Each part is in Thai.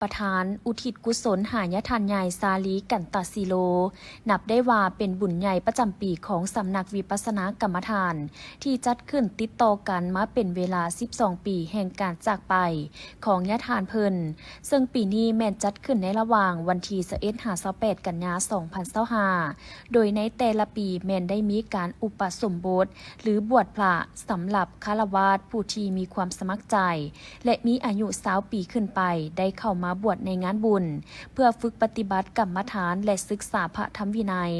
ประธานอุทิศกุศลหายทานใหญ่สาลีกันตสิโลนับได้ว่าเป็นบุญใหญ่ประจำปีของสำนักวิปัสสนากรรมฐานที่จัดขึ้นติดต่อกันมาเป็นเวลา12ปีแห่งการจากไปของยะทานเพิ่นซึ่งปีนี้แม่นจัดขึ้นในระหว่างวันที่21-28กันยายน2025โดยในแต่ละปีแม่นได้มีการอุปสมบทหรือบวชพระสำหรับฆราวาสผู้ที่มีความสมัครใจและมีอายุ20ปีขึ้นไปได้เข้ามาบวชในงานบุญเพื่อฝึกปฏิบัติกรรมฐานและศึกษาพระธรรมวินัย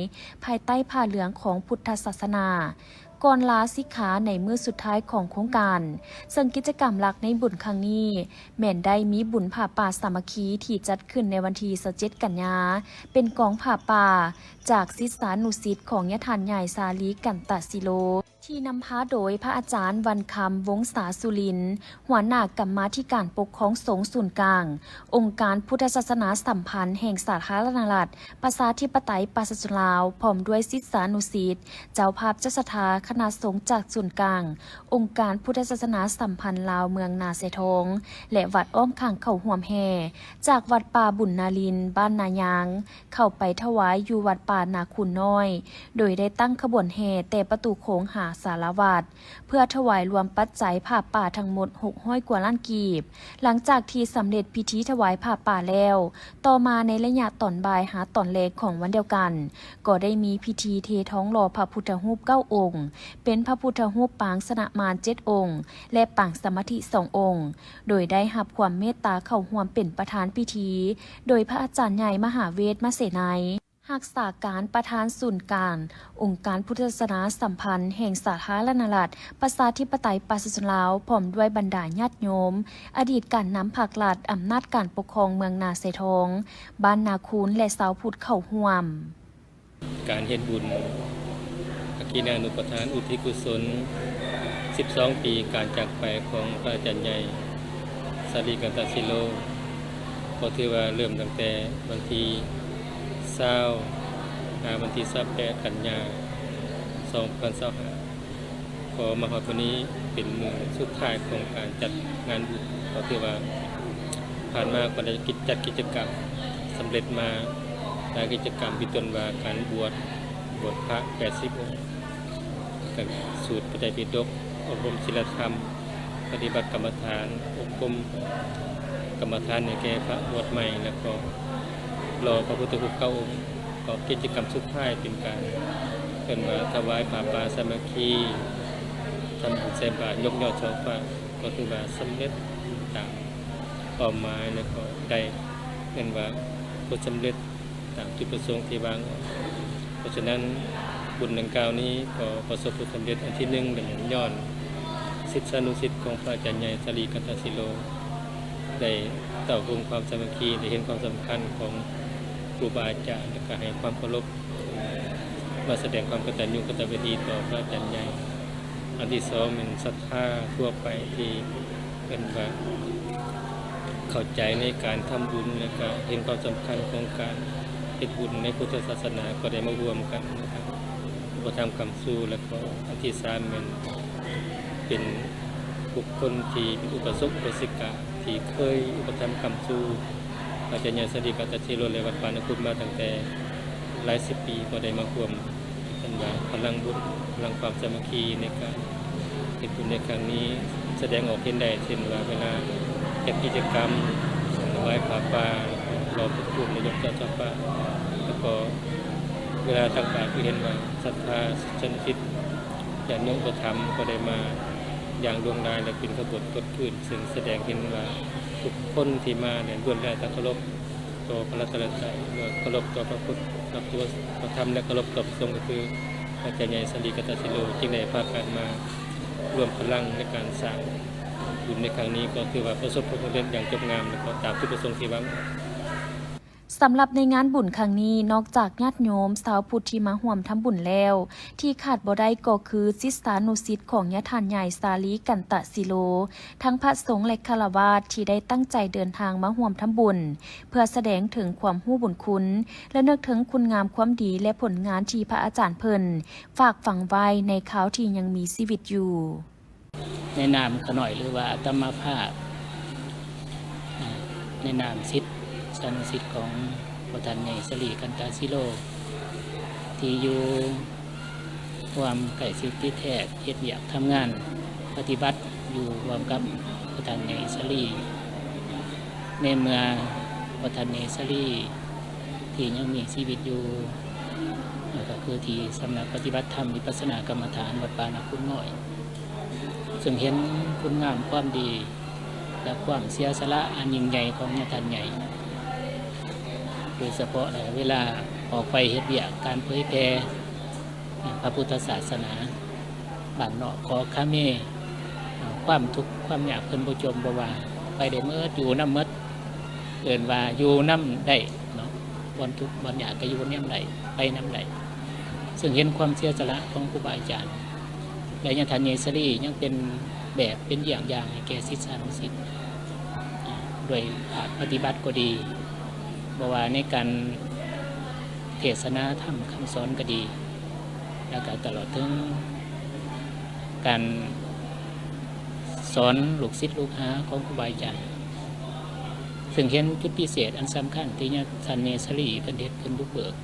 ภายใต้ผ้าเหลืองของพุทธศาสนาก่อนลาสิกขาในมื้อสุดท้ายของโครงการซึ่งกิจกรรมหลักในบุญครั้งนี้แม่นได้มีบุญผ้าป่าสามัคคีที่จัดขึ้นในวันที่27กันยาเป็นกองผ้าป่าจากศิษยานุศิษย์ของยะทานใหญ่สาลีกันตสิโลที่นำพาโดยพระอาจารย์วันคำวงศาสุรินทร์หัวหน้ากรรมาธิการปกครองสงฆ์ศูนย์กลางองค์การพุทธศาสนาสัมพันธ์แห่งสาธารณรัฐประชาธิปไตยประชาชนลาวพร้อมด้วยศิษยานุศิษย์เจ้าภาพเจ้าศรัทธาคณะสงฆ์จากศูนย์กลางองค์การพุทธศาสนาสัมพันธ์ลาวเมืองนาเสทงและวัดอ้อมข้างเขาห่วมแห่จากวัดป่าบุญนาลินบ้านนายางเข้าไปถวายอยู่วัดป่านาคุณน้อยโดยได้ตั้งขบวนแห่แต่ประตูโค้งหาสารวัตรเพื่อถวายรวมปัจจัยผ้าป่าทั้งหมด600กว่าล้านกีบหลังจากที่สำเร็จพิธีถวายผ้าป่าแล้วต่อมาในระยะตอนบ่ายหาตอนเล็กของวันเดียวกันก็ได้มีพิธีเทท้องหล่อพระพุทธรูป9องค์เป็นพระพุทธรูปปางสนมาน7องค์และปางสมาธิ2องค์โดยได้รับความเมตตาเข้าร่วมเป็นประธานพิธีโดยพระอาจารย์ใหญ่มหาเวทมเสนัยรักษาการประธานศูนย์กลางองค์การพุทธศาสนาสัมพันธ์แห่งสาธารณรัฐประชาธิปไตยประชาชนลาวพร้อมด้วยบรรดาญาติโยมอดีตการนำภาครัฐอำนาจการปกครองเมืองนาเสทงบ้านนาคูนและสาวพุทธเข้าร่วมการเฮ็ดบุญอากีนานุปทานอุทิศกุศล12ปีการจากไปของพระอาจารย์ใหญ่สาลีกันตสิโลก็ถือว่าเริ่มตั้งแต่วันที่20วันที่28กันยายน2025ก็มาฮอดวันนี้เป็นมื้อสุดท้ายของการจัดงานบุญก็ถือว่าผ่านมาก็ได้จัดกิจกรรมสำเร็จมาหลายกิจกรรมมีต้นว่าการบวชพระ80องค์กับสูตรพระไตรปิฎกอบรมศีลธรรมปฏิบัติกรรมฐานอบรมกรรมฐานในแก่พระบวชใหม่แล้วก็รอพระพุทธรูป9องค์ก็กิจกรรมสุดท้ายเป็นการเป็นว่าถวายผ้าป่าสามัคคีทำบุญใส่บาตรยกยอดช่อฟ้าก็ถือว่าสำเร็จตามเป้าหมายแล้วก็ได้เป็นว่าผลสำเร็จตามจุดประสงค์ที่วางเพราะฉะนั้นบุญดังกล่าวนี้ก็ประสบผลสำเร็จอันที่1เป็นอย่างย้อนศิษยานุศิษย์ของพระอาจารย์ใหญ่สาลีกันตสิโลได้ต่อภูมิความสามัคคีได้เห็นความสำคัญของครูบาอาจารย์และก็ให้ความเคารพมาแสดงความกตัญญูกตเวทีต่อพระอาจารย์ใหญ่อันที่2เป็นศรัทธาทั่วไปที่เป็นว่าเข้าใจในการทำบุญและก็เห็นความสำคัญของการเฮ็ดบุญในพุทธศาสนาก็ได้มารวมกันนะครับอุปถัมภ์คำสู้แล้วก็อันที่3เป็นบุคคลที่เป็นอุปสมบทอุปสิกาที่เคยอุปถัมภ์คำสู้อาจารย์ใหญ่สาลีกันตสิโลและวัดป่านาคุณมาตั้งแต่หลาย10ปีก็ได้มาร่วมกันว่าพลังบุญพลังความสามัคคีในการเฮ็ดบุญในครั้งนี้แสดงออกเห็นได้เช่นว่าเวลาจัดกิจกรรมถวายผ้าป่ารอพุทธรูปในยกยอดช่อฟ้าแล้วก็เวลาตักบาตรคือเห็นว่าศรัทธาชนชิตญาติโยมก็ทำก็ได้มาอย่างดวงดาวและเป็นขบวนกดขึ้นซึ่งแสดงเห็นว่าทุกคนที่มาเนี่ยล้วนแล้วแต่เคารพต่อพระรัตนตรัยเคารพต่อพระพุทธพระธรรมและเคารพต่อพระสงฆ์ก็คืออาจารย์ใหญ่สาลีกันตสิโลจึงได้พากันมารวมพลังในการสร้างบุญในครั้งนี้ก็คือว่าประสบผลสำเร็จอย่างจบงามและก็ตามที่ประสงค์ที่หวังสำหรับในงานบุญครั้งนี้นอกจากญาติโยมชาวพุทธที่มาร่วมทำบุญแล้วที่ขาดบ่ได้ก็คือศิษยานุศิษย์ของยะทานใหญ่สาลีกันตสิโลทั้งพระสงฆ์และฆราวาสที่ได้ตั้งใจเดินทางมาร่วมทำบุญเพื่อแสดงถึงความรู้บุญคุณและนึกถึงคุณงามความดีและผลงานที่พระอาจารย์เพิ่นฝากฝังไว้ในคราวที่ยังมีชีวิตอยู่ในนามขน่อยหรือว่าอาตมาภาพ ในนามศิษย์สานุศิษย์ของพระท่านใหญ่สลีกันตาสิโลที่อยู่ความใกล้ชิดที่แท้เฮ็ดอยากทำงานปฏิบัติอยู่รวมกับพระท่านใหญ่สลีในเมื่อพระท่านใหญ่สลีที่ยังมีชีวิตอยู่ก็คือที่สำนักปฏิบัติธรรมวิปัสสนากรรมฐานวัดป่านาคุณน้อยซึ่งเห็นคุณงามความดีและความเสียสละอันยิ่งใหญ่ของญาติท่านใหญ่โดยเฉพาะเวลาออกไปเฮ็ดเวียกการเผยแผ่พระพุทธศาสนาบ้านเนาะขอคาเมความทุกข์ความยากเพิ่นบ่จมบ่ว่าไปได้เมื่ออยู่น้ำมดเอิ้นว่าอยู่น้ำได้เนาะบ่ทุกข์บ่ยากก็อยู่น้ำได้ไปน้ำได้ซึ่งเห็นความเสียสละของครูบาอาจารย์และญาติท่านใหญ่สลียังเป็นแบบเป็นอย่างให้แก่ศิษยานุศิษย์โดยปฏิบัติก็ดีบ่ว่าในการเทศนาธรรมคำสอนก็ดีแล้วก็ตลอดถึงการสอนลูกศิษย์ลูกหาของครูบาอาจารย์ซึ่งเห็นจุดพิเศษอันสำคัญที่ญาติท่านใหญ่สลีเพิ่นเฮ็ดเพิ่นบุกเบิก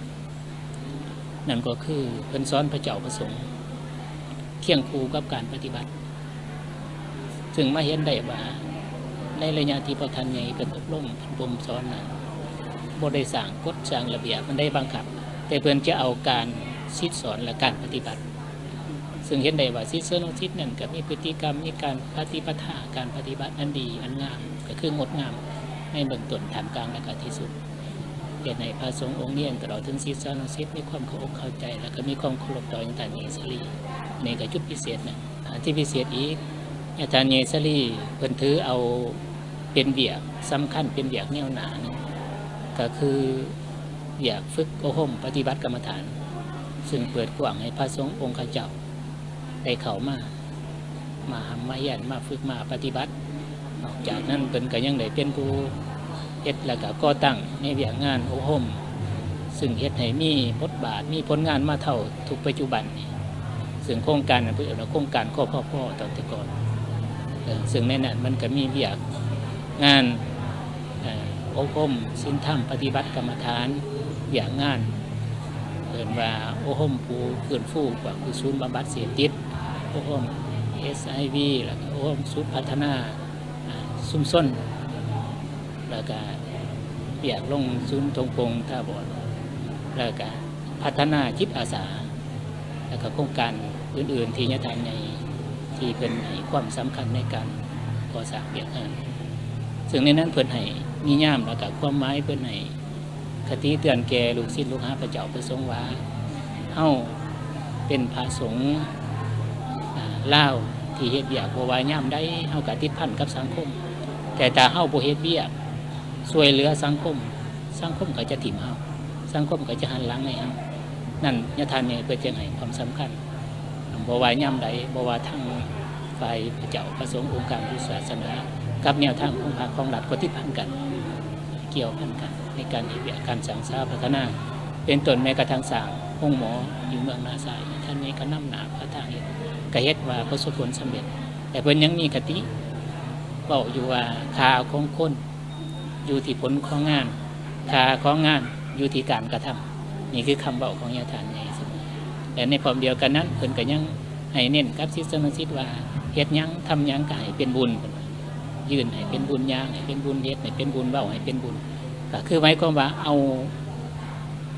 นั่นก็คือเพิ่นสอนพระเจ้าพระสงฆ์เคียงคู่กับการปฏิบัติซึ่งมาเห็นได้ว่าในระยะที่พระท่านใหญ่เพิ่นอบรมบ่มสอนนั้นบ่ได้สร้างกฎสร้างระเบียบมันได้บังคับแต่เพิ่นจะเอาการศิษย์สอนและการปฏิบัติซึ่งเห็นได้ว่าศิษย์สอนศิษย์นั่นก็มีพฤติกรรมมีการปฏิปทาการปฏิบัติอันดีอันงามก็คืองดงามในเบื้องต้นท่ามกลางและก็ที่สุดเฮ็ดให้พระสงฆ์องค์เนียนตลอดถึงศิษย์สอนศิษย์มีความเข้าอกเข้าใจแล้วก็มีความเคารพต่อญาติท่านใหญ่สลีนี่ก็จุดพิเศษนะที่พิเศษอีกญาติท่านใหญ่สลีเพิ่นถือเอาเป็นเบียกสำคัญเป็นเบียกแนวหนานึงก็คืออยากฝึกอบรมปฏิบัติกรรมฐานซึ่งเปิดกว้างให้พระสงฆ์องค์ข้าเจ้าได้เข้ามาหำมาเฮียนมาฝึกมาปฏิบัตินอกจากนั้นเพิ่นก็ยังได้เป็นผู้เฮ็ดแล้วก็ก่อตั้งในเวียกงานอบรมซึ่งเฮ็ดให้มีบทบาทมีผลงานมาเท่าทุกปัจจุบันนี้ซึ่งโครงการนั้นเพิ่นเรียกว่าโครงการข้อพ่อตอนแต่ก่อนซึ่งในนั้นมันก็มีเวียกงานอบรมศีลธรรมปฏิบัติกรรมฐานอย่างงานเรียกว่าอบรมผู้ฟื้นฟูกว่าผู้ศูนย์บำบัดเสพติดอบรม SIV แล้วก็อบรมศูนย์พัฒนาชุมชนแล้วก็เปียกลงศูนย์ทงพงท่าบ่อแล้วก็พัฒนาจิตอาสาแล้วก็โครงการอื่นๆที่ญาติท่านในที่เพิ่นให้ความสำคัญในการก่อสร้างเปียกงานซึ่งในนั้นเพิ่นให้มีย่ามแล้วก็ความหมายเพิ่นให้คติเตือนแก่ลูกศิษย์ลูกหาพระเจ้าพระสงฆ์ว่าเฮาเป็นพระสงฆ์ลาวที่เฮ็ดเวียกบ่ว่าย่ามใดเฮาก็ติดพันกับสังคมแต่ถ้าเฮาบ่เฮ็ดเวียกช่วยเหลือสังคมก็จะถิ่มเฮาสังคมก็จะหันหลังให้เฮานั่นญาติท่านนี่เพิ่นจึงให้ความสำคัญบ่ว่าย่ามใดบ่ว่าทั้งฝ่ายพระเจ้าพระสงฆ์องค์การพุทธศาสนากับแนวทางของภาคของรัฐก็ติดพันกันเกี่ยวพันกันในการเฮ็ดเวียกการสร้างสาพัฒนาเป็นต้นแม้กระทั่งสร้างโรงหมออยู่เมืองนาสายท่านนี้ก็นำหน้าพระทางเฮ็ดก็เฮ็ดว่าประสบผลสำเร็จแต่เพิ่นยังมีคติเว้าอยู่ว่าค่าของคนอยู่ที่ผลของงานค่าของงานอยู่ที่การกระทำนี่คือคำเว้าของญาติท่านใหญ่เสมอแต่ในพร้อมเดียวกันนั้นเพิ่นก็ยังให้เน้นกับศิษยานุศิษย์ว่าเฮ็ดหยังทำหยังก็ให้เป็นบุญยืนให้เป็นบุญย่างให้เป็นบุญเฮ็ดให้เป็นบุญเว้าให้เป็นบุญก็คือหมายความว่าเอา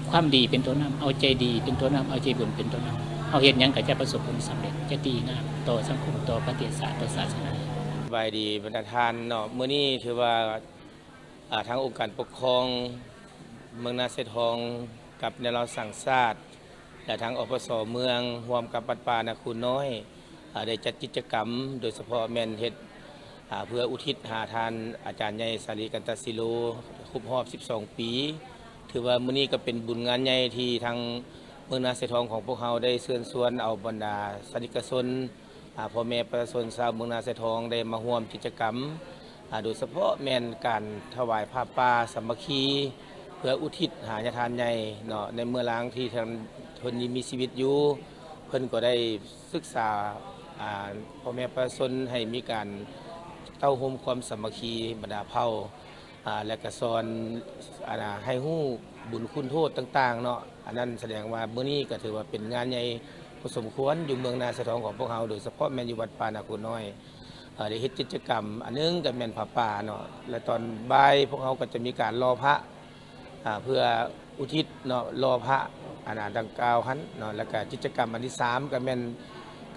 ความดีเป็นตัวนำเอาใจดีเป็นตัวนำเอาใจบุญเป็นตัวนำเอาเฮ็ดหยังก็จะประสบผลสำเร็จจะดีงามต่อสังคมต่อประเทศชาติต่อศาสนาสบายดีบรรดาทานเนาะมื้อนี้ถือว่าทางองค์การปกครองเมืองนาเสทองกับแนวเราสั่งชาติและทางอปสเมืองร่วมกับวัดป่านาคูน้อยได้จัดกิจกรรมโดยเฉพาะแม่นเฮ็ดเพื่ออุทิศหาทานอาจารย์ใหญ่สารีกันตสิโลครบรอบ12 ปีถือว่ามื้อนี้ก็เป็นบุญงานใหญ่ที่ทางเมืองนาเสทองของพวกเราได้เชิญชวนเอาบรรดาสานิกชนพ่อแม่ประชาชนชาวเมืองนาเสทองได้มาร่วมกิจกรรมโดยเฉพาะแม่นการถวายผ้าป่าสามัคคีเพื่ออุทิศหาญาทานใหญ่เนาะในเมื่อล้างที่ท่านคนนี้มีชีวิตอยู่เพิ่นก็ได้ศึกษาพ่อแม่ประชาชนให้มีการเต้าโฮมความสามัคคีบรรดาเผ่า และก็สอนให้ฮู้บุญคุณโทษต่างๆเนาะอันนั้นแสดงว่ามื้อนี้ก็ถือว่าเป็นงานใหญ่พอสมควรอยู่เมืองนาสะทองของพวกเราโดยเฉพาะแม่นอยู่วัดป่านาคูน้อยได้เฮ็ดกิจกรรมอันนึงก็แม่นผ้าป่าเนาะและตอนบ่ายพวกเราก็จะมีการรอพระเพื่ออุทิศเนาะรอพระดังกล่าวหั้นเนาะแล้วก็กิจกรรมอันที่3ก็แม่น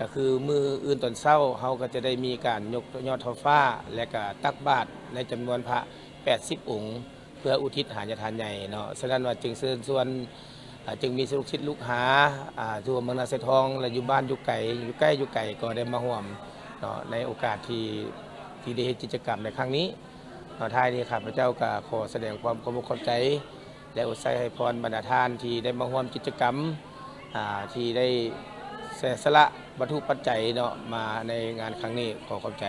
ก็คือมื้ออื่นตอนเช้าเฮาก็จะได้มีการยกยอดทอฟ้าและก็ตักบาตรในจำนวนพระ80องค์เพื่ออุทิศหาญาทานใหญ่เนาะฉะนั้นว่าจึงเชิญชวนจึงมีลูกศิษย์ลูกหาทั่วเมืองนาสะทองและอยู่บ้านอยู่ไกลอยู่ใกล้อยู่ไกลก็ได้มาร่วมเนาะในโอกาสที่ได้เฮ็ดกิจกรรมในครั้งนี้เนาะท้ายนี้ข้าพเจ้าก็ขอแสดงความเคารพขอบใจและอวยให้พรบรรดาท่านที่ได้มาร่วมกิจกรรมที่ได้เสียสละวัตถุปัจจัยเนาะมาในงานครั้งนี้ขอขอบใจ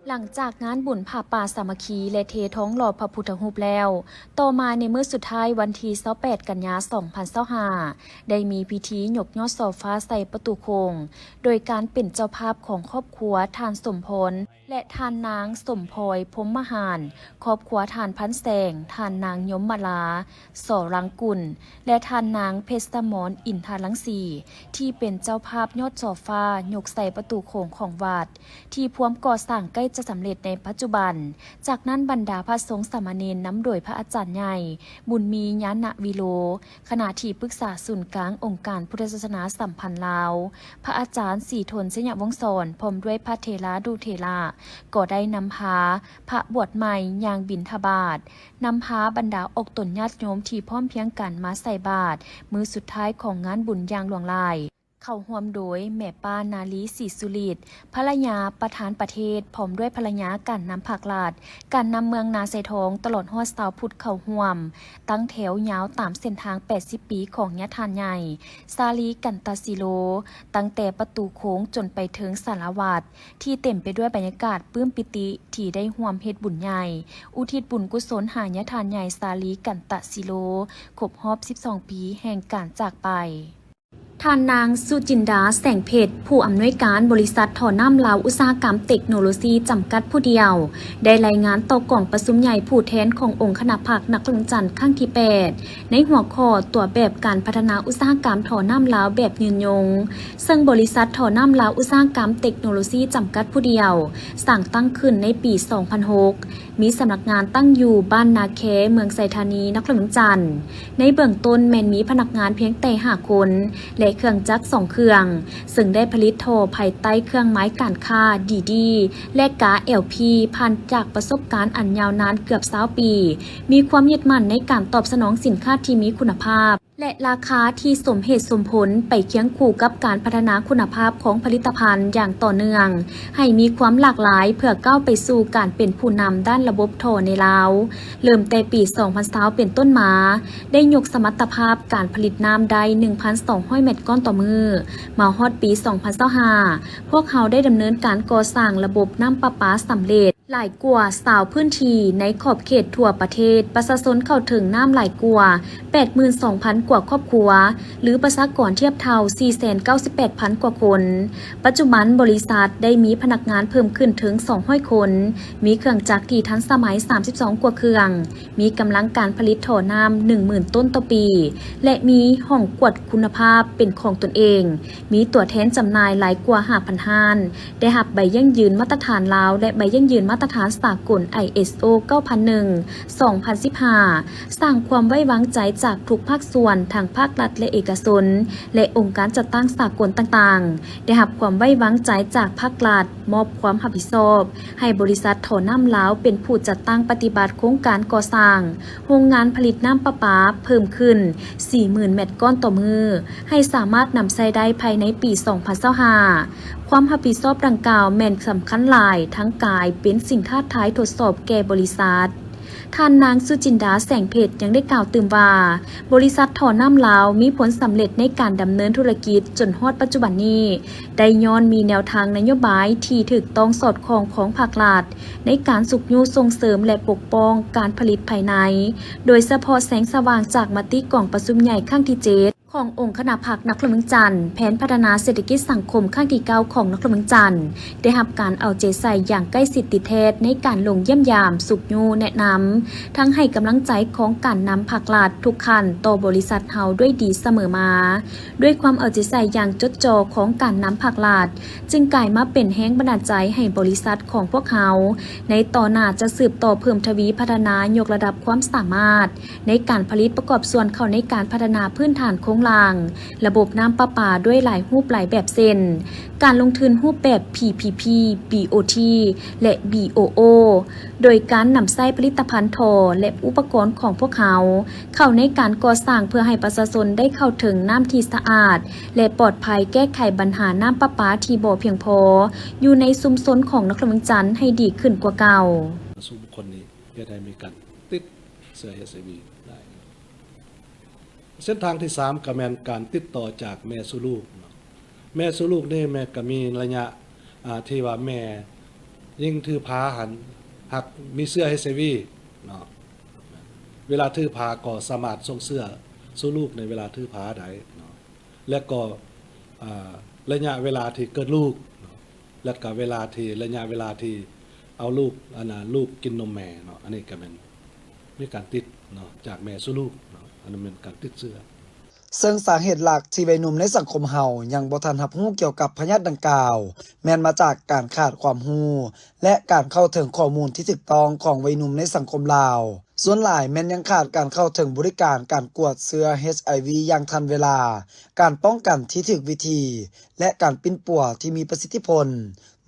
หลังจากงานบุญผ้าป่าสามัคคีและเทท้องหล่อพระพุทธรูปแล้วต่อมาในมื้อสุดท้ายวันที่28กันยายน2025ได้มีพิธียกยอดช่อฟ้าใส่ประตูโคงโดยการเป็นเจ้าภาพของครอบครัวทานสมพลและทานนางสมพลอยพรหมหานครอบครัวทานพันแสงทานนางยมมาลาสอรังกุลและทานนางเพชรสมรอินทาลังสีที่เป็นเจ้าภาพยอดช่อฟ้ายกใส่ประตูโคงของวัดที่พร้อมก่อสร้างใกล้จะสำเร็จในปัจจุบันจากนั้นบรรดาพระสงฆ์สามเณรนำโดยพระอาจารย์ใหญ่บุญมีญาณวิโลคณะที่ปรึกษาศูนย์กลางองค์การพุทธศาสนาสัมพันธ์ลาวพระอาจารย์ศรีทนชยะวงศ์สอนพร้อมด้วยพระเถระดูเถระก็ได้นำพาพระบวชใหม่ยางบิณฑบาตนำพาบรรดาอกตนญาติโยมที่พร้อมเพรียงกันมาใส่บาตรมื้อสุดท้ายของงานบุญอย่างหลวงลายเข้าร่วมโดยแม่ป้านาลีศรีสุริตภรรยาประธานประเทศพร้อมด้วยภรรยาการนำผักลาดการนำเมืองนาไซทองตลอดฮอดสาวพุทธเข้าร่วมตั้งแถวยาวตามเส้นทาง80ปีของญาทานใหญ่ซาลีกันตาซิโลตั้งแต่ประตูโค้งจนไปถึงสารวัตรที่เต็มไปด้วยบรรยากาศปลื้มปิติที่ได้ร่วมเฮ็ดบุญใหญ่อุทิศบุญกุศลหาญาทานใหญ่ซาลีกันตาซิโลครบรอบ12ปีแห่งการจากไปท่านนางสุจินดาแสงเพชรผู้อำนวยการบริษัทท่อน้ำลาวอุตสาหกรรมเทคโนโลยีจำกัดผู้เดียวได้รายงานต่อกล่องประชุมใหญ่ผู้แทนขององค์คณะภาคนักลงจันทร์ครั้งที่8ในหัวข้อตัวแบบการพัฒนาอุตสาหกรรมท่อน้ำลาวแบบยืนยงซึ่งบริษัทท่อน้ำลาวอุตสาหกรรมเทคโนโลยีจำกัดผู้เดียวสั่งตั้งขึ้นในปี 2006มีสำนักงานตั้งอยู่บ้านนาแคเมืองไซธานีนครหลวงจันทร์ในเบื้องต้นแม้นมีพนักงานเพียงแต่5 คนและเครื่องจักร2 เครื่องซึ่งได้ผลิตโทรภายใต้เครื่องหมายการค้าดีและกา LP ผ่านจากประสบการณ์อันยาวนานเกือบ20 ปีมีความยึดมั่นในการตอบสนองสินค้าที่มีคุณภาพและราคาที่สมเหตุสมผลไปเคียงคู่กับการพัฒนาคุณภาพของผลิตภัณฑ์อย่างต่อเนื่องให้มีความหลากหลายเพื่อก้าวไปสู่การเป็นผู้นำด้านระบบโทรในลาวเริ่มแต่ปี 2020 เป็นต้นมาได้ยกสมรรถภาพการผลิตน้ำได้ 1,200 เมตรก้อนต่อมือมาฮอดปี 2025พวกเขาได้ดำเนินการก่อสร้างระบบน้ำประปาสำเร็จหลายกว่า20พื้นที่ในขอบเขตทั่วประเทศประชาชนเข้าถึงน้ำหลายกว่า 82,000 กว่าครอบครัวหรือประชากรเทียบเท่า 498,000 กว่าคนปัจจุบันบริษัทได้มีพนักงานเพิ่มขึ้นถึง200 คนมีเครื่องจักรที่ทันสมัย32 กว่าเครื่องมีกำลังการผลิตท่อน้ำ 10,000 ต้นต่อปีและมีห้องกวดคุณภาพเป็นของตนเองมีตัวแทนจำหน่ายหลายกว่า 5,000 ห้านได้รับใบยั่งยืนมาตรฐานลาวและใบยั่งยืนมาตรฐานสากล ISO 9001 2015 สร้างความไว้วางใจจากทุกภาคส่วนทางภาครัฐและเอกชนและองค์การจัดตั้งสากลต่างๆได้รับความไว้วางใจจากภาครัฐมอบความรับผิดชอบให้บริษัทท่อน้ำลาวเป็นผู้จัดตั้งปฏิบัติโครงการก่อสร้างโรงงานผลิตน้ำประปาเพิ่มขึ้น 40,000 เมตรก้อนต่อมือให้สามารถนำใช้ได้ภายในปี 2025ความรับผิดชอบดังกล่าวแม่นสำคัญหลายทั้งกายเป็นสิ่งท้าทายทดสอบแก่บริษัทท่านนางสุจินดาแสงเพชรยังได้กล่าวเติมว่าบริษัทท่อน้ำลาวมีผลสำเร็จในการดำเนินธุรกิจจนฮอดปัจจุบันนี้ได้ย้อนมีแนวทางนโยบายที่ถูกต้องสอดคล้องของภาครัฐในการสุขยุส่งเสริมและปกป้องการผลิตภายในโดยเฉพาะแสงสว่างจากมติกล่องประชุมใหญ่ครั้งที่7 ขององค์คณะพรรคนครหลวงเวียงจันทน์แผนพัฒนาเศรษฐกิจสังคมขั้นที่ 9ของนครหลวงเวียงจันทน์ได้รับการเอาใจใส่อย่างใกล้ชิดติดแท้ในการลงเยี่ยมยามสุขยูแนะนำทั้งให้กำลังใจของการนำภาครัฐทุกขั้นต่อบริษัทเฮาด้วยดีเสมอมาด้วยความเอาใจใส่อย่างจดจ่อของการนำภาครัฐจึงกลายมาเป็นแรงบันดาลใจให้บริษัทของพวกเขาในต่อหน้าจะสืบต่อเพิ่มทวีพัฒนายกระดับความสามารถในการผลิตประกอบส่วนเข้าในการพัฒนาพื้นฐานโครงล่างระบบน้ำประปาด้วยหลายรูปหลายแบบเส้นการลงทุนรูปแบบ PPP BOT และ BOO โดยการนำใช้ผลิตภัณฑ์ทอและอุปกรณ์ของพวกเขาเข้าในการก่อสร้างเพื่อให้ประชาชนได้เข้าถึงน้ำที่สะอาดและปลอดภัยแก้ไขปัญหาน้ำประปาที่บ่เพียงพออยู่ในชุมชนของนครหลวงเวียงจันทน์ให้ดีขึ้นกว่าเก่าสู่บุคคลนี้จะได้มีการติดเสื้อ HIV ได้เส้นทางที่3ก็แม่นการติดต่อจากแม่สู่ลูกแม่สู่ลูกนี่แม่ก็มีระยะที่ว่าแม่ยิ่งถือพาหักมีเสื้อ HIV เนาะเวลาถือพาก็สามารถส่งเสื้อสู่ลูกในเวลาถือพาได้เนาะและก็ระยะเวลาที่เกิดลูกและก็ระยะเวลาที่เอาลูกลูกกินนมแม่เนาะอันนี้ก็เป็นมีการติดเนาะจากแม่สู่ลูกเนาะอันนั้นเป็นการติดเชื้อซึ่งสาเหตุหลักที่วัยหนุ่มในสังคมเฮายังบ่ทันรับรู้เกี่ยวกับพยาธิดังกล่าวแม้นมาจากการขาดความรู้และการเข้าถึงข้อมูลที่ถูกต้องของวัยหนุ่มในสังคมลาวส่วนหลายแม้นยังขาดการเข้าถึงบริการการกวดเชื้อ HIV อย่างทันเวลาการป้องกันที่ถูกวิธีและการปิ้นป่วที่มีประสิทธิผล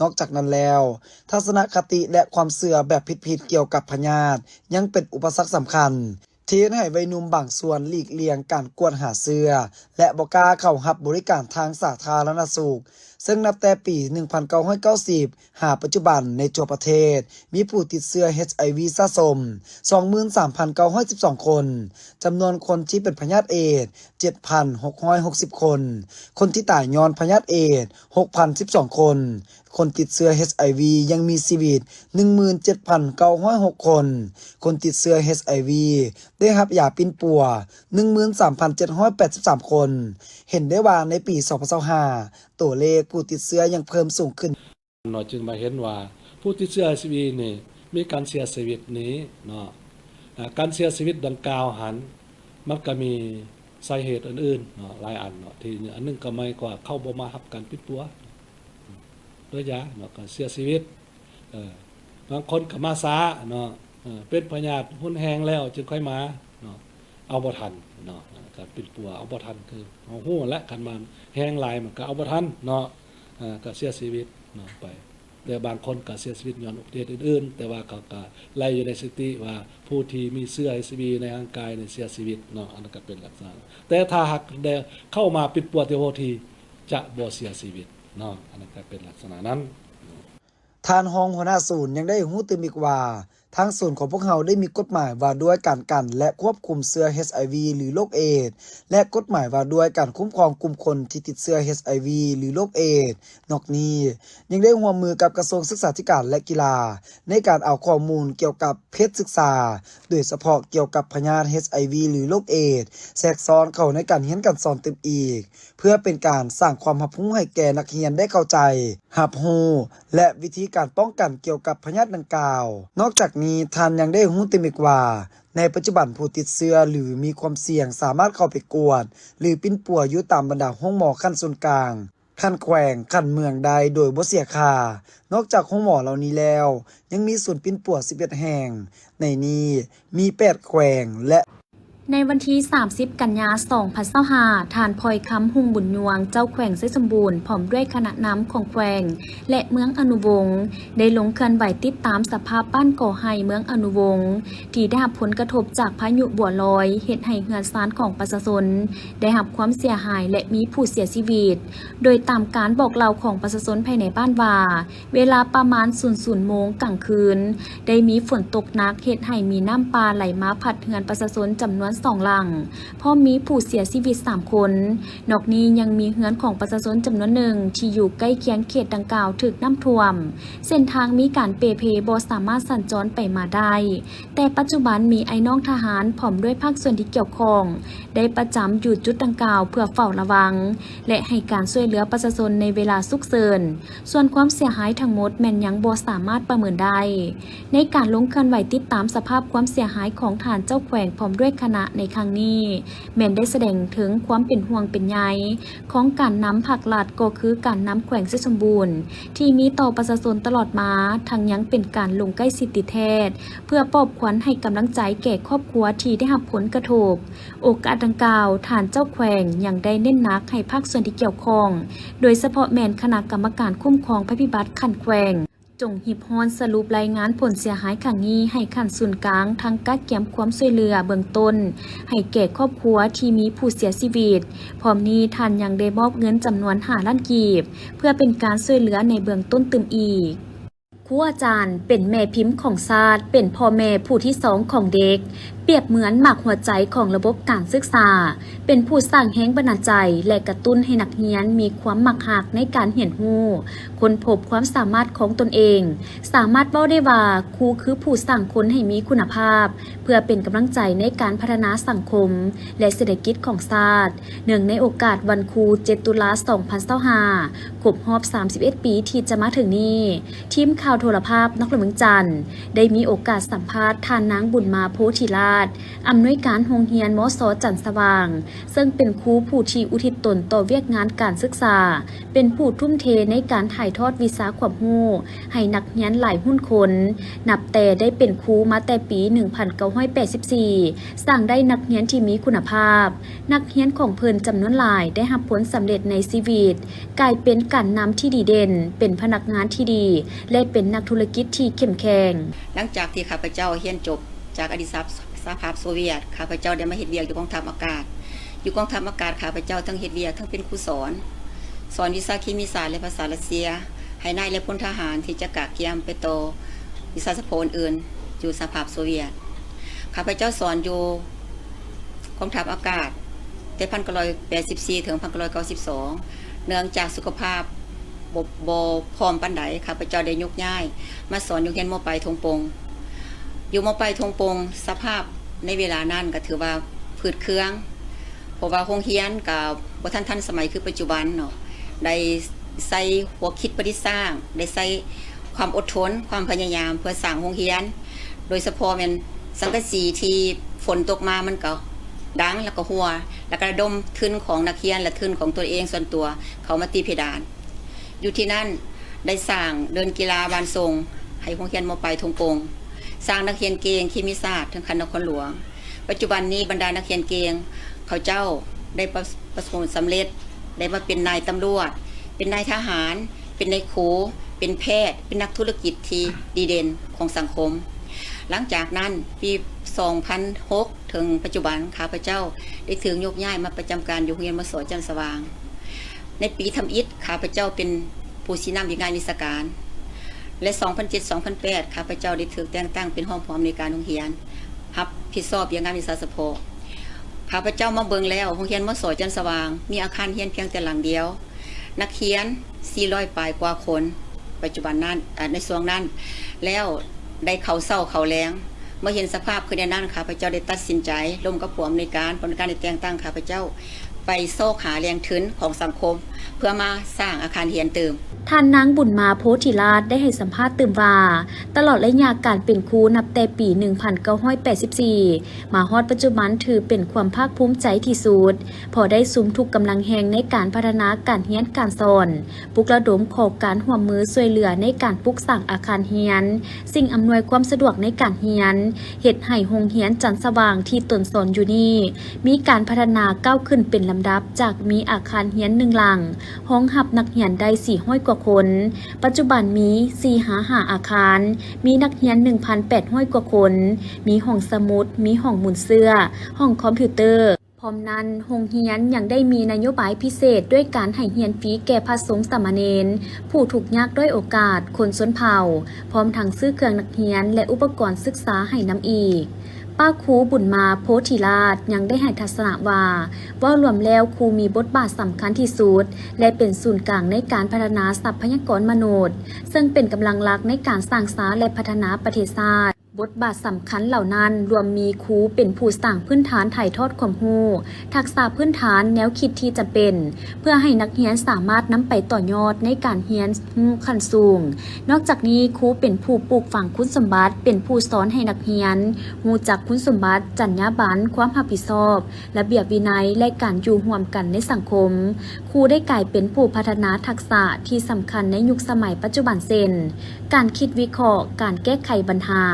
นอกจากนั้นแล้วทัศนคติและความเชื่อแบบผิดๆเกี่ยวกับพยาธิยังเป็นอุปสรรคสำคัญที่ให้วัยหนุ่มบางส่วนหลีกเลี่ยงการกวดหาเชื้อและบ่กล้าเข้ารับบริการทางสาธารณสุขซึ่งนับแต่ปี 1990 หาปัจจุบันในทั่วประเทศมีผู้ติดเชื้อ HIV สะสม 23,912 คนจำนวนคนที่เป็นพยาธิเอดส์ 7,660 คนคนที่ตายย้อนพยาธิเอดส์ 6,012 คนคนติดเชื้อ HIV ยังมีชีวิต 17,906 คนคนติดเชื้อ HIV ได้รับยาปิ้นปัว 13,783 คนเห็นได้ว่าในปี 2025 ตัวเลขผู้ติดเชื้อยังเพิ่มสูงขึ้นเนาะจึงมาเห็นว่าผู้ติดเชื้อ HIV นี่มีการเสียชีวิตนี้เนาะการเสียชีวิตดังกล่าวหันมันก็มีสาเหตุอื่นๆเนาะหลายอันเนาะที่อันนึงก็ไม่กว่าเข้าบ่มารับการปิ้นปัวด้วยยาเนาะก็เสียชีวิตบางคนก็มาช้าเนาะเป็นพยาธิหุ่นแห้งแล้วจึงค่อยมาเนาะเอาบ่ทันเนาะการปิ้นปัวเอาบ่ทันคือเอาฮู้และคันมันแห้งหลายมันก็เอาบ่ทันเนาะก็เสียชีวิตเนาะไปแต่บางคนก็เสียชีวิตย้อนอุบัติเหตุอื่นๆแต่ว่าเขาก็ไล่อยู่ในสถิติว่าผู้ที่มีเชื้อ HIV ในร่างกายเนี่ยเสียชีวิตเนาะอันนั้นก็เป็นลักษณะแต่ถ้าหากได้เข้ามาปิ้นปัวแต่โททีจะบ่เสียชีวิตเนาะอันนั้นก็เป็นลักษณะนั้นท่านรองหัวหน้าศูนย์ยังได้ฮู้ตื่นอีกว่าทางศูนย์ของพวกเราได้มีกฎหมายว่าด้วยการกันและควบคุมเชื้อ HIV หรือโรคเอดส์และกฎหมายว่าด้วยการคุ้มครองกลุ่มคนที่ติดเชื้อ HIV หรือโรคเอดส์นอกนี้ยังได้ร่วมมือกับกระทรวงศึกษาธิการและกีฬาในการเอาข้อมูลเกี่ยวกับเพศศึกษาโดยเฉพาะเกี่ยวกับพยาธิ HIV หรือโรคเอดส์แทรกซ้อนเข้าในการเรียนการสอนเต็มอีกเพื่อเป็นการสร้างความรับรู้ให้แก่นักเรียนได้เข้าใจรับรู้และวิธีการป้องกันเกี่ยวกับพยาธิดังกล่าวนอกจากนี้ท่านยังได้รู้เต็มอีกว่าในปัจจุบันผู้ติดเชื้อหรือมีความเสี่ยงสามารถเข้าไปกวดหรือปิ้นปัวอยู่ตามบรรดาห้องหมอขั้นส่วนกลางขั้นแขวงขั้นเมืองใดโดยบ่เสียค่านอกจากห้องหมอเหล่านี้แล้วยังมีศูนย์ปิ้นปัว11แห่งในนี้มี8แขวงและในวันที่ 30 กันยายน 2025 ท่านพลอยคำหุ่งบุญยวงเจ้าแขวงไซสมบูรณ์พร้อมด้วยคณะนำของแขวงและเมืองอนุวงศ์ได้ลงเคลื่อนไหวติดตามสภาพบ้านก่อไฮเมืองอนุวงศ์ที่ได้รับผลกระทบจากพายุบัวลอยเฮ็ดให้เรือนซ่านของประชาชนได้รับความเสียหายและมีผู้เสียชีวิตโดยตามการบอกเล่าของประชาชนภายในบ้านว่าเวลาประมาณ 00 โมงกลางคืนได้มีฝนตกหนักเฮ็ดให้มีน้ำป่าไหลมาพัดเรือนประชาชนจำนวน 2 หลังพร้อมมีผู้เสียชีวิต 3 คน นอกนี้ยังมีเฮือนของประชาชนจำนวนหนึ่งที่อยู่ใกล้เคียงเขตดังกล่าวถูกน้ำท่วม เส้นทางมีการเปเพบ่สามารถสัญจรไปมาได้ แต่ปัจจุบันมีไอ้น้องทหารพร้อมด้วยภาคส่วนที่เกี่ยวข้องได้ประจำอยู่จุดดังกล่าวเพื่อเฝ้าระวัง และให้การช่วยเหลือประชาชนในเวลาฉุกเฉินส่วนความเสียหายทั้งหมดแม่นยังบ่สามารถประเมินได้ในการลงเคลื่อนไหวติดตามสภาพความเสียหายของฐานเจ้าแขวงพร้อมด้วยคณะในครั้งนี้แม่นได้แสดงถึงความเป็นห่วงเป็นใยของการนำผักหลัดก็คือการนำแขวงเสสมบูรณ์ที่มีต่อประชาชนตลอดมาทั้งยังเป็นการลงใกล้สิทธิแทศเพื่อปลอบขวัญให้กำลังใจแก่ครอบครัวที่ได้รับผลกระทบโอกาสดังกล่าวฐานเจ้าแขวงยังได้เน้นหนักให้ภาคส่วนที่เกี่ยวข้องโดยเฉพาะแม่นคณะกรรมการคุ้มครองภัยพิบัติขั้นแขวงจงหิบฮอนสรุปรายงานผลเสียหายขังนี้ให้ขั้นศูนย์กลางทางกักเก็บความช่วยเหลือเบื้องต้นให้แก่ครอบครัวที่มีผู้เสียชีวิตพร้อมนี้ท่านยังได้มอบเงินจำนวน5 ล้านกีบเพื่อเป็นการช่วยเหลือในเบื้องต้นเติมอีกครูอาจารย์เป็นแม่พิมพ์ของชาติเป็นพ่อแม่ผู้ที่2ของเด็กเปรียบเหมือนหมากหัวใจของระบบการศึกษาเป็นผู้สร้างแรงบันดาลใจและกระตุ้นให้นักเรียนมีความหมักหักในการเรียนรู้ค้นพบความสามารถของตนเองสามารถเว้าได้ว่าครูคือผู้สร้างคนให้มีคุณภาพเพื่อเป็นกำลังใจในการพัฒนาสังคมและเศรษฐกิจของชาติเนื่องในโอกาสวันครู7 ตุลา 2025ครบรอบ31 ปีที่จะมาถึงนี้ทีมข่าวโทรภาพนครหลวงเมืองจันทร์ได้มีโอกาสสัมภาษณ์ท่านนางบุญมาโพธิราชอำนวยการโรงเรียนมส.จันทร์สว่างซึ่งเป็นครูผู้ที่อุทิศตนต่อเวียกงานการศึกษาเป็นผู้ทุ่มเทในการถ่ายทอดวิชาความรู้ให้นักเรียนหลายหุ้นคนนับแต่ได้เป็นครูมาแต่ปี 1984 สร้างได้นักเรียนที่มีคุณภาพนักเรียนของเพิ่นจำนวนหลายได้รับผลสำเร็จในชีวิตกลายเป็นการนำที่ดีเด่นเป็นพนักงานที่ดีและเป็นนักธุรกิจที่เข้มแข็งหลังจากที่ข้าพเจ้าเรียนจบจากอดีตสหภาพโซเวียตข้าพเจ้าได้มาเฮ็ดเวียกอยู่กองทัพอากาศอยู่กองทัพอากาศข้าพเจ้าทั้งเฮ็ดเวียกทั้งเป็นครูสอนวิชาเคมีศาสตร์และภาษารัสเซียให้นายและพลทหารที่จะกะเกียมไปต่อวิชาสโพอื่นอยู่สหภาพโซเวียตข้าพเจ้าสอนอยู่กองทัพอากาศแต่1984ถึง1992เนื่องจากสุขภาพบ่พร้อมปานใดข้าพเจ้าได้ยกย้ายมาสอนอยู่โรงเรียนม.ปลายทงปงอยู่ม.ปลายทงปงสภาพในเวลานั้นก็ถือว่าพืชเครื่องเพราะว่าโรงเรียนกับบ่ทันสมัยคือปัจจุบันเนาะได้ใส่หัวคิดประดิษฐ์สร้างได้ใส่ความอดทนความพยายามเพื่อสร้างโรงเรียนโดยเฉพาะแม่นสังกะสีที่ฝนตกมามันก็ดังแล้วก็หัวแล้วก็ระดมทุนของนักเรียนและทุนของตัวเองส่วนตัวเขามาตีเพดานอยู่ที่นั่นได้สร้างเดินกีฬาบานทรงให้โรงเรียนม.ปลายทงปงสร้างนักเรียนเก่งเคมีศาสตร์ทั้งคันนครหลวงปัจจุบันนี้บรรดานักเรียนเก่งเขาเจ้าได้ประสบผลสำเร็จได้มาเป็นนายตำรวจเป็นนายทหารเป็นนายครูเป็นแพทย์เป็นนักธุรกิจที่ดีเด่นของสังคมหลังจากนั้นปี 2006 ถึงปัจจุบันข้าพเจ้าได้ถึงยกย้ายมาประจำการอยู่โรงเรียนมส.จันทร์สว่างในปีทำอิฐข้าพเจ้าเป็นผู้ชี้นำงานวิชาการและ 2007-2008 ข้าพเจ้าได้ถูกแต่งตั้งเป็นห้องผู้อำนวยการโรงเรียนรับผิดชอบงานวิชาเฉพาะข้าพเจ้ามาเบิ่งแล้วโรงเรียนมส.จันทร์สว่างมีอาคารเรียนเพียงแต่หลังเดียวนักเรียน400 ปลายกว่าคนปัจจุบันนั้นในช่วงนั้นแล้วได้เข้าเช้าเข้าแลงเมื่อเห็นสภาพคือในนั้นข้าพเจ้าได้ตัดสินใจร่วมกับผู้อำนวยการได้แต่งตั้งข้าพเจ้าไปโซกหาแรงทุนของสังคมเพื่อมาสร้างอาคารเรียนเติมท่านนางบุญมาโพธิราชได้ให้สัมภาษณ์ตื่มว่าตลอดระยะการเป็นครูนับแต่ปี 1984 มาฮอดปัจจุบันถือเป็นความภาคภูมิใจที่สุดพอได้สุมทุกกำลังแหงในการพัฒนาการเรียนการสอนปลุกระดมขอการร่วมมือช่วยเหลือในการปลูกสร้างอาคารเรียนสิ่งอำนวยความสะดวกในการเรียนเฮ็ดให้โรงเรียนจันทร์สว่างที่ตนสอนอยู่นี้มีการพัฒนาก้าวขึ้นเป็นลำดับจากมีอาคารเรียน1 หลังห้องรับนักเรียนได้400 กว่าคนปัจจุบันมี4-5 อาคารมีนักเรียน 1,800 กว่าคนมีห้องสมุดมีห้องหมุนเสื้อห้องคอมพิวเตอร์พร้อมนั้นโรงเรียนยังได้มีนโยบายพิเศษด้วยการให้เรียนฟรีแก่พระสงฆ์สามเณรผู้ทุกข์ยากด้อยโอกาสคนชนเผ่าพร้อมทั้งซื้อเครื่องนักเรียนและอุปกรณ์ศึกษาให้นำอีก ป้าครูบุญมาโพธิราชยังได้ให้ทัศนะว่ารวมแล้วครูมีบทบาทสำคัญที่สุดและเป็นศูนย์กลางในการพัฒนาทรัพยากรมนุษย์ซึ่งเป็นกำลังหลักในการสร้างสรรค์และพัฒนาประเทศชาติบทบาทสำคัญเหล่านั้นรวมมีครูเป็นผู้สร้างพื้นฐานถ่ายทอดความรู้ทักษะพื้นฐานแนวคิดที่จำเป็นเพื่อให้นักเรียนสามารถนำไปต่อยอดในการเรียนรู้ขั้นสูงนอกจากนี้ครูเป็นผู้ปลูกฝังคุณสมบัติเป็นผู้สอนให้นักเรียนรู้จักคุณสมบัติจรรยาบรรณความรับผิดชอบระเบียบวินัยและการอยู่ร่วมกันในสังคมครูได้กลายเป็นผู้พัฒนาทักษะที่สำคัญในยุคสมัยปัจจุบันเช่นการคิดวิเคราะห์การแก้ไขปัญหา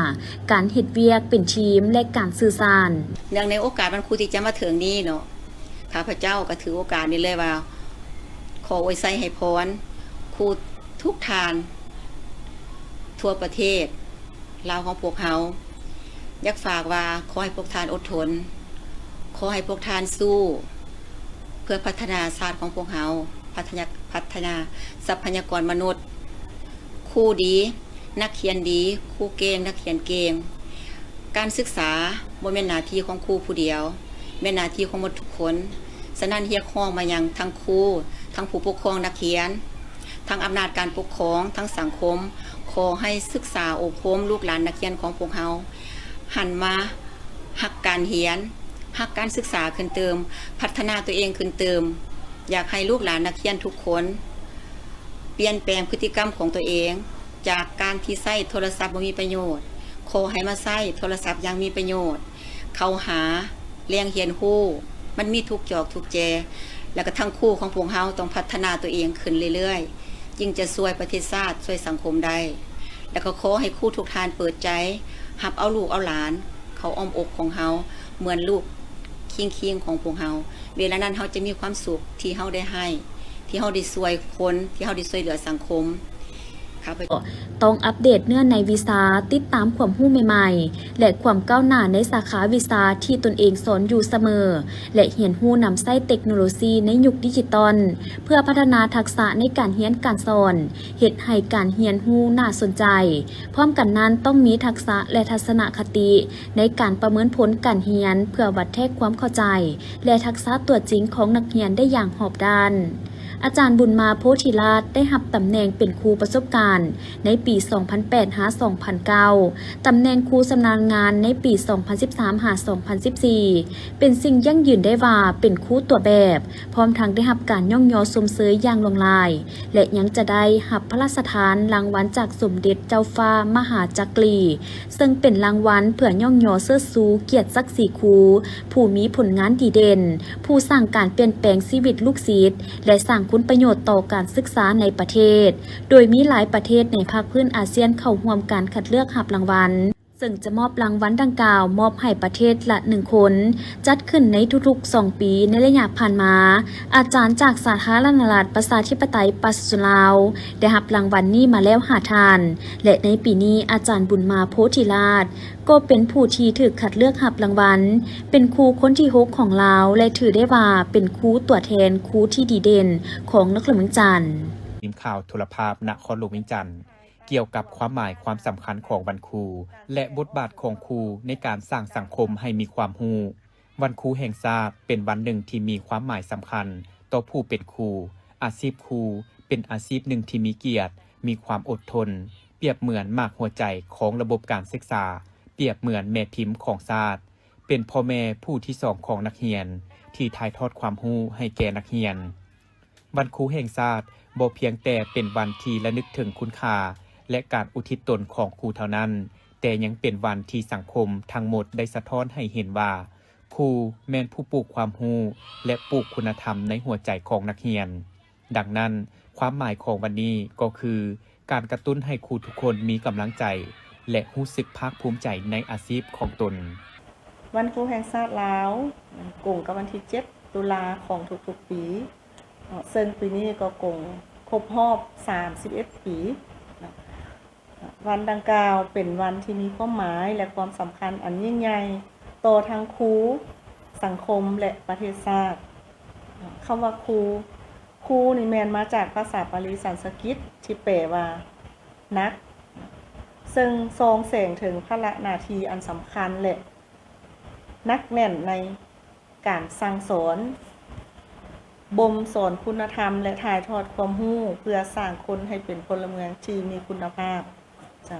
การเฮ็ดเวียกเป็นทีมและการสื่อสารเนื่องในโอกาสวันครูที่จะมาถึงนี้เนาะข้าพเจ้าก็ถือโอกาสนี้เลยว่าขออวยไส้ให้พรครูทุกทานทั่วประเทศลาวของพวกเขาอยากฝากว่าขอให้พวกทานอดทนขอให้พวกทานสู้เพื่อพัฒนาศาสตร์ของพวกเขาพัฒนาทรัพยากรมนุษย์ครูดีนักเขียนดีครูเก่งนักเขียนเก่งการศึกษาบ่แม่นหน้าที่ของครูผู้เดียวแม่นหน้าที่ของหมดทุกคนฉะนั้นเรียกร้องมายังทั้งครูทั้งผู้ปกครองนักเขียนทั้งอำนาจการปกครองทั้งสังคมขอให้ศึกษาอบรมลูกหลานนักเรียนของพวกเราหันมาฮักการเรียนฮักการศึกษาขึ้นเติมพัฒนาตัวเองขึ้นเติมอยากให้ลูกหลานนักเรียนทุกคนเปลี่ยนแปลงพฤติกรรมของตัวเองจากการที่ใช้โทรศัพท์บ่มีประโยชน์ขอให้มาใช้โทรศัพท์อย่างมีประโยชน์เข้าหาเรียงเรียนรู้มันมีทุกจอกทุกแจแล้วก็ทั้งคู่ของพวกเราต้องพัฒนาตัวเองขึ้นเรื่อยๆยิ่งจะช่วยประเทศชาติช่วยสังคมได้แล้วก็ขอให้ครูทุกท่านเปิดใจรับเอาลูกเอาหลานเขาอ้อมอกของเฮาเหมือนลูกคิงของพวกเฮาเวลานั้นเฮาจะมีความสุขที่เฮาได้ให้ที่เฮาได้ช่วยคนที่เฮาได้ช่วยเหลือสังคมต้องอัปเดตเนื่องในวีซ่าติดตามความรู้ใหม่ๆและความก้าวหน้าในสาขาวีซ่าที่ตนเองสอนอยู่เสมอและเรียนรู้นำใช้เทคโนโลยีในยุคดิจิตอลเพื่อพัฒนาทักษะในการเรียนการสอนเฮ็ดให้การเรียนรู้น่าสนใจพร้อมกันนั้นต้องมีทักษะและทัศนคติในการประเมินผลการเรียนเพื่อวัดแทกความเข้าใจและทักษะตัวจริงของนักเรียนได้อย่างรอบด้านอาจารย์บุญมาโพธิราชได้รับตำแหน่งเป็นครูประสบการณ์ในปี 2008-2009 ตำแหน่งครูชำนาญงานในปี 2013-2014 เป็นสิ่งยั่งยืนได้ว่าเป็นครูตัวแบบพร้อมทั้งได้รับการย่องยอชมเชยอย่างลงลายและยังจะได้รับพระราชทานรางวัลจากสมเด็จเจ้าฟ้ามหาจักรีซึ่งเป็นรางวัลเพื่อย่องยอเชิดชูเกียรติศักดิ์ศรีครูผู้มีผลงานดีเด่นผู้สร้างการเปลี่ยนแปลงชีวิตลูกศิษย์และสร้างคุณประโยชน์ต่อการศึกษาในประเทศโดยมีหลายประเทศในภาคพื้นอาเซียนเข้าร่วมการคัดเลือกรับรางวัลซึ่งจะมอบรางวัลดังกล่าวมอบให้ประเทศละ1คนจัดขึ้นในทุกๆ2ปีในระยะผ่านมาอาจารย์จากสาธารณรัฐประชาธิปไตยประชาชนลาวได้รับรางวัลนี้มาแล้ว5ท่านและในปีนี้อาจารย์บุญมาโพธิราชก็เป็นผู้ที่ถูกคัดเลือกรับรางวัลเป็นครูคนที่6ของลาวและถือได้ว่าเป็นครูตัวแทนครูที่ดีเด่นของนครหลวงเวียงจันทน์ทีมข่าวโทรภาพนครหลวงเวียงจันทน์เกี่ยวกับความหมายความสำคัญของวันครูและบทบาทของครูในการสร้างสังคมให้มีความรู้วันครูแห่งชาติเป็นวันหนึ่งที่มีความหมายสำคัญต่อผู้เป็นครูอาชีพครูเป็นอาชีพหนึ่งที่มีเกียรติมีความอดทนเปรียบเหมือนหมากหัวใจของระบบการศึกษาเปรียบเหมือนแม่พิมพ์ของชาติเป็นพ่อแม่ผู้ที่สองของนักเรียนที่ถ่ายทอดความรู้ให้แก่นักเรียนวันครูแห่งชาติบ่เพียงแต่เป็นวันที่ระลึกถึงคุณค่าและการอุทิศตนของครูเท่านั้นแต่ยังเป็นวันที่สังคมทั้งหมดได้สะท้อนให้เห็นว่าครูแม่นผู้ปลูกความรู้และปลูกคุณธรรมในหัวใจของนักเรียนดังนั้นความหมายของวันนี้ก็คือการกระตุ้นให้ครูทุกคนมีกำลังใจและรู้สึกภาคภูมิใจในอาชีพของตนวันครูแห่งชาติลาวกงกับวันที่7ตุลาของทุกๆปีซึ่งปีนี้ก็กงครบรอบ31ปีวันดังกล่าวเป็นวันที่มีความหมายและความสำคัญอันยิ่งใหญ่ต่อทั้งครูสังคมและประเทศชาติคำว่าครูนี่แม่นมาจากภาษาปาลีสันสกฤตที่แปลว่านักซึ่งทรงแสดงถึงพระหน้าที่อันสำคัญและ นักแน่นในการสั่งสอนบ่มสอนคุณธรรมและถ่ายทอดความรู้เพื่อสร้างคนให้เป็นพลเมืองที่มีคุณภาพจ้ะ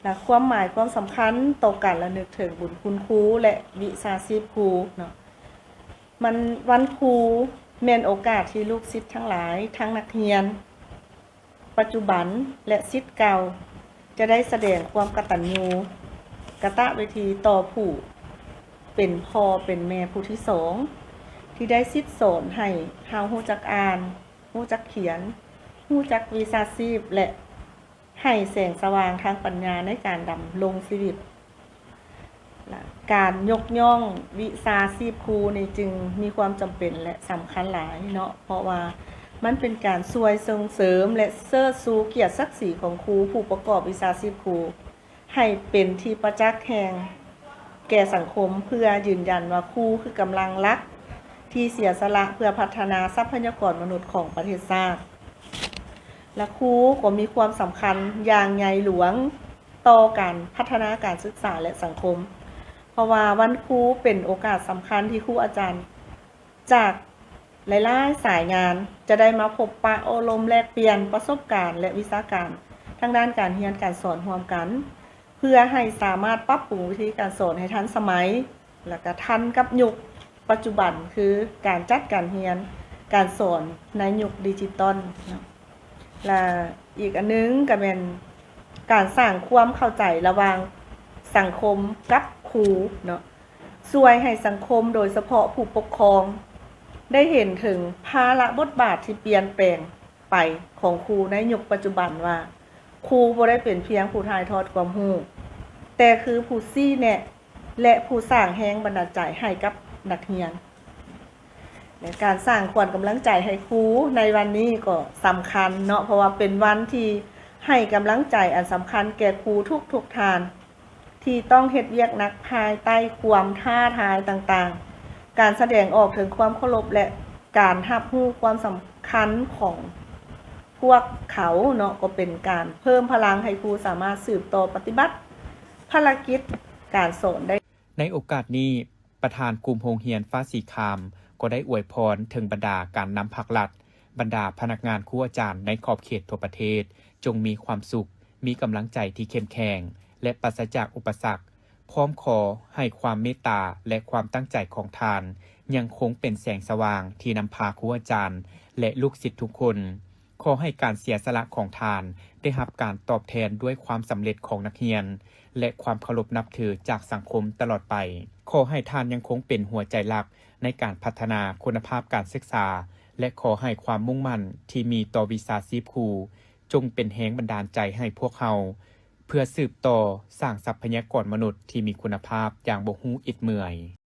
และความหมายความสำคัญต่อการระลึกถึงบุญคุณครูและวิชาชีพครูเนาะมันวันครูแม่นโอกาสที่ลูกศิษย์ทั้งหลายทั้งนักเรียนปัจจุบันและศิษย์เก่าจะได้แสดงความกตัญญูกตเวทีต่อผู้เป็นพ่อเป็นแม่ผู้ที่สองที่ได้ศิษย์สอนให้เฮาฮู้จักอ่านฮู้จักเขียนฮู้จักวิชาชีพและให้แสงสว่างทางปัญญาในการดำรงชีวิตการยกย่องวิชาชีพครูนี่จึงมีความจำเป็นและสำคัญหลายเนาะเพราะว่ามันเป็นการช่วยส่งเสริมและเชิดชูเกียรติศักดิ์ศรีของครูผู้ประกอบวิชาชีพครูให้เป็นที่ประจักษ์แห่งแก่สังคมเพื่อยืนยันว่าครูคือกำลังหลักที่เสียสละเพื่อพัฒนาทรัพยากรมนุษย์ของประเทศชาติและครูก็มีความสำคัญอย่างใหญ่หลวงต่อการพัฒนาการศึกษาและสังคมเพราะว่าวันครูเป็นโอกาสสำคัญที่ครูอาจารย์จากหลายๆสายงานจะได้มาพบปะอบรมแลกเปลี่ยนประสบการณ์และวิชาการทางด้านการเรียนการสอนร่วมกันเพื่อให้สามารถปรับปรุงวิธีการสอนให้ทันสมัยและก็ทันกับยุคปัจจุบันคือการจัดการเรียนการสอนในยุคดิจิตอลและอีกอันนึงก็เป็นการสร้างความเข้าใจระหว่างสังคมกับครูเนาะช่วยให้สังคมโดยเฉพาะผู้ปกครองได้เห็นถึงภาระบทบาทที่เปลี่ยนแปลงไปของครูในยุคปัจจุบันว่าครูบ่ได้เป็นเพียงผู้ถ่ายทอดความรู้แต่คือผู้ชี้แนะและผู้สร้างแรงบันดาลใจให้กับนักเรียนในการสร้างขวัญกำลังใจให้ครูในวันนี้ก็สำคัญเนาะเพราะว่าเป็นวันที่ให้กำลังใจอันสำคัญแก่ครูทุกท่านที่ต้องเฮ็ดเวียกหนักภายใต้ความท้าทายต่างๆการแสดงออกถึงความเคารพและการรับรู้ความสำคัญของพวกเขาเนาะก็เป็นการเพิ่มพลังให้ครูสามารถสืบต่อปฏิบัติภารกิจการสอนได้ในโอกาสนี้ประธานกลุ่มโรงเรียนฟ้าสีครามก็ได้อวยพรถึงบรรดาการนำภาครัฐบรรดาพนักงานครูอาจารย์ในขอบเขตทั่วประเทศจงมีความสุขมีกำลังใจที่เข้มแข็งและปราศจากอุปสรรคพร้อมขอให้ความเมตตาและความตั้งใจของทานยังคงเป็นแสงสว่างที่นำพาครูอาจารย์และลูกศิษย์ทุกคนขอให้การเสียสละของทานได้รับการตอบแทนด้วยความสำเร็จของนักเรียนและความเคารพนับถือจากสังคมตลอดไปขอให้ทานยังคงเป็นหัวใจหลักในการพัฒนาคุณภาพการศึกษาและขอให้ความมุ่งมั่นที่มีต่อวิชาชีพครูจงเป็นแรงบันดาลใจให้พวกเราเพื่อสืบต่อสร้างทรัพยากรมนุษย์ที่มีคุณภาพอย่างบ่ฮู้อิดเมื่อย